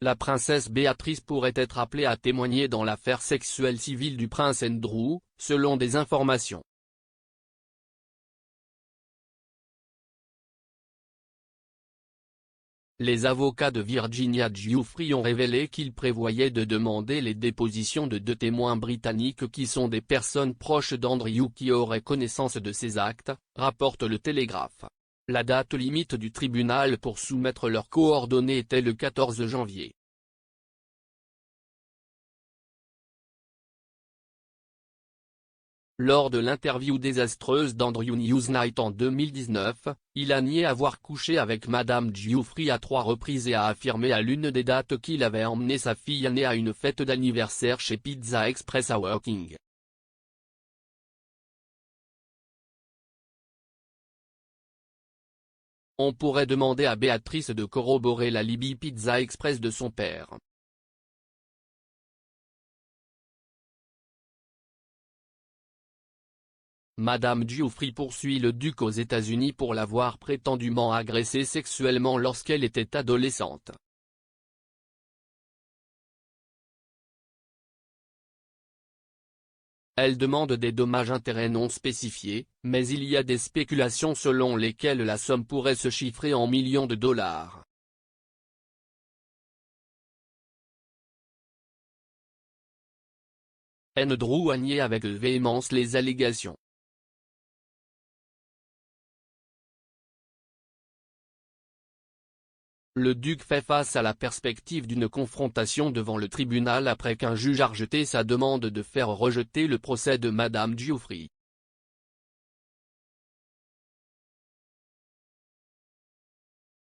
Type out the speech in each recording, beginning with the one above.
la princesse Béatrice pourrait être appelée à témoigner dans l'affaire sexuelle civile du prince Andrew, selon des informations. Les avocats de Virginia Giuffre ont révélé qu'ils prévoyaient de demander les dépositions de 2 témoins britanniques qui sont des personnes proches d'Andrew qui auraient connaissance de ces actes, rapporte le Télégraphe. La date limite du tribunal pour soumettre leurs coordonnées était le 14 janvier. Lors de l'interview désastreuse d'Andrew Newsnight en 2019, il a nié avoir couché avec Madame Giuffre à 3 reprises et a affirmé à l'une des dates qu'il avait emmené sa fille aînée à une fête d'anniversaire chez Pizza Express à Woking. On pourrait demander à Béatrice de corroborer l'alibi Pizza Express de son père. Madame Giuffre poursuit le duc aux États-Unis pour l'avoir prétendument agressée sexuellement lorsqu'elle était adolescente. Elle demande des dommages-intérêts non spécifiés, mais il y a des spéculations selon lesquelles la somme pourrait se chiffrer en millions de dollars. Andrew a nié avec véhémence les allégations. Le duc fait face à la perspective d'une confrontation devant le tribunal après qu'un juge a rejeté sa demande de faire rejeter le procès de Madame Giuffre.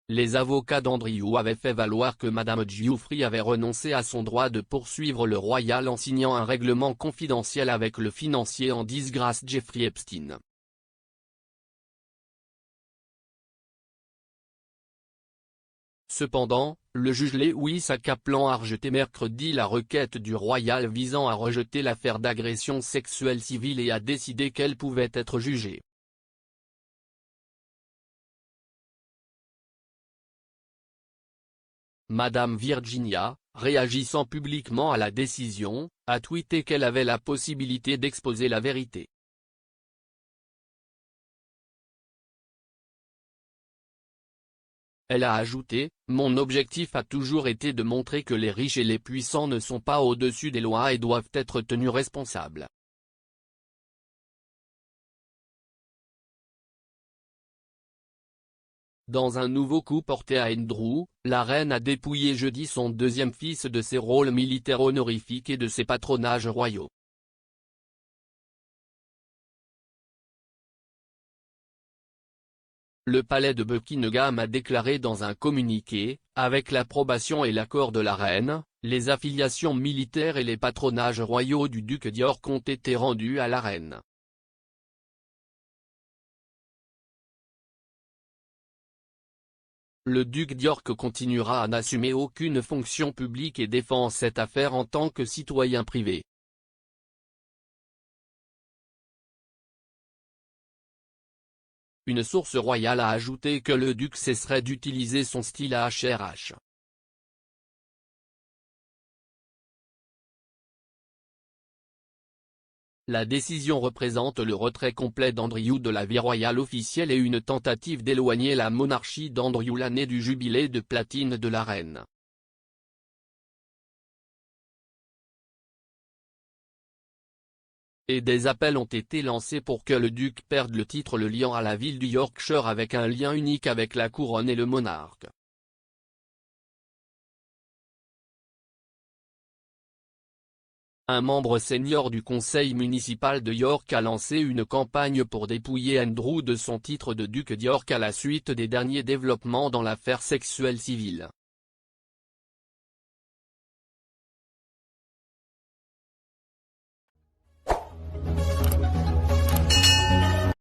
Les avocats d'Andrew avaient fait valoir que Madame Giuffre avait renoncé à son droit de poursuivre le royal en signant un règlement confidentiel avec le financier en disgrâce Jeffrey Epstein. Cependant, le juge Lewis A. Kaplan a rejeté mercredi la requête du royal visant à rejeter l'affaire d'agression sexuelle civile et a décidé qu'elle pouvait être jugée. Madame Virginia, réagissant publiquement à la décision, a tweeté qu'elle avait la possibilité d'exposer la vérité. Elle a ajouté, « Mon objectif a toujours été de montrer que les riches et les puissants ne sont pas au-dessus des lois et doivent être tenus responsables. » Dans un nouveau coup porté à Andrew, la reine a dépouillé jeudi son 2e fils de ses rôles militaires honorifiques et de ses patronages royaux. Le palais de Buckingham a déclaré dans un communiqué, avec l'approbation et l'accord de la reine, les affiliations militaires et les patronages royaux du duc d'York ont été rendus à la reine. Le duc d'York continuera à n'assumer aucune fonction publique et défend cette affaire en tant que citoyen privé. Une source royale a ajouté que le duc cesserait d'utiliser son style à HRH. La décision représente le retrait complet d'Andrew de la vie royale officielle et une tentative d'éloigner la monarchie d'Andrew l'année du jubilé de platine de la reine. Et des appels ont été lancés pour que le duc perde le titre le liant à la ville du Yorkshire avec un lien unique avec la couronne et le monarque. Un membre senior du conseil municipal de York a lancé une campagne pour dépouiller Andrew de son titre de duc d'York à la suite des derniers développements dans l'affaire sexuelle civile.